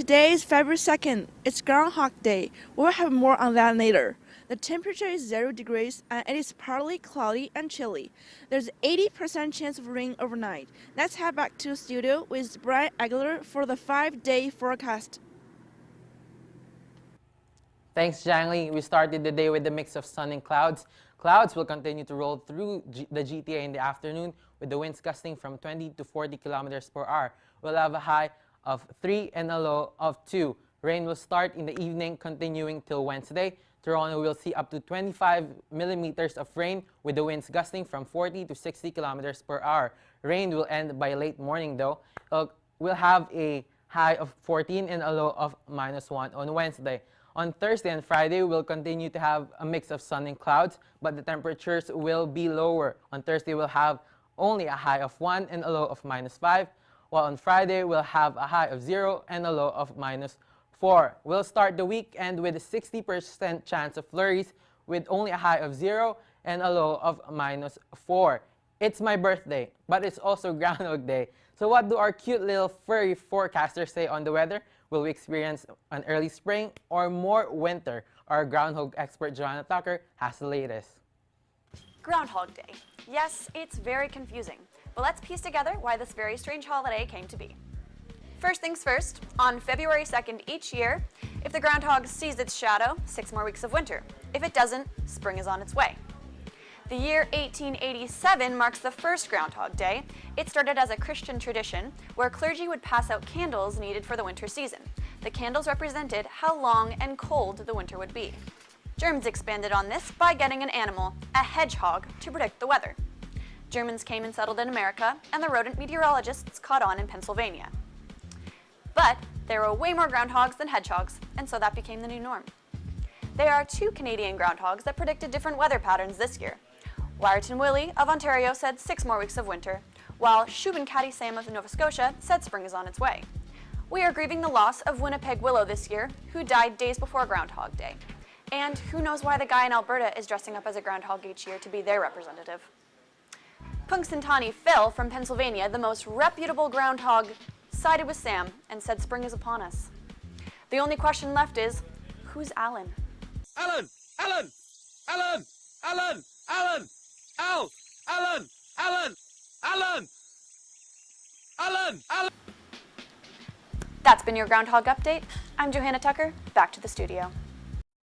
Today is February 2nd. It's Groundhog Day. We'll have more on that later. The temperature is 0 degrees and it is partly cloudy and chilly. There's 80% chance of rain overnight. Let's head back to the studio with Bryann Aguilar for the 5-day forecast. Thanks, Jiangli. We started the day with a mix of sun and clouds. Clouds will continue to roll through the GTA in the afternoon with the winds gusting from 20 to 40 kilometers per hour. We'll have a high of 3 and a low of 2. Rain will start in the evening, continuing till Wednesday. Toronto will see up to 25 millimeters of rain with the winds gusting from 40 to 60 kilometers per hour. Rain will end by late morning though. We'll have a high of 14 and a low of -1 on Wednesday. On Thursday and Friday, we'll continue to have a mix of sun and clouds, but the temperatures will be lower. On Thursday, we'll have only a high of 1 and a low of -5, while on Friday, we'll have a high of 0 and a low of -4. We'll start the weekend with a 60% chance of flurries with only a high of 0 and a low of -4. It's my birthday, but it's also Groundhog Day. So what do our cute little furry forecasters say on the weather? Will we experience an early spring or more winter? Our groundhog expert Johanna Tucker has the latest. Groundhog Day. Yes, it's very confusing, but let's piece together why this very strange holiday came to be. First things first, on February 2nd each year, if the groundhog sees its shadow, 6 more weeks of winter. If it doesn't, spring is on its way. The year 1887 marks the first Groundhog Day. It started as a Christian tradition where clergy would pass out candles needed for the winter season. The candles represented how long and cold the winter would be. Germans expanded on this by getting an animal, a hedgehog, to predict the weather. Germans came and settled in America, and the rodent meteorologists caught on in Pennsylvania. But there were way more groundhogs than hedgehogs, and so that became the new norm. There are 2 Canadian groundhogs that predicted different weather patterns this year. Wyerton Willie of Ontario said 6 more weeks of winter, while Shubenkati Sam of Nova Scotia said spring is on its way. We are grieving the loss of Winnipeg Willow this year, who died days before Groundhog Day. And who knows why the guy in Alberta is dressing up as a groundhog each year to be their representative. Punxsutawney Phil from Pennsylvania, the most reputable groundhog, sided with Sam and said spring is upon us. The only question left is, who's Alan? Alan! Alan! Alan! Alan! Alan! Al! Alan! Alan! Alan! Alan! Alan! That's been your Groundhog Update. I'm Johanna Tucker, back to the studio.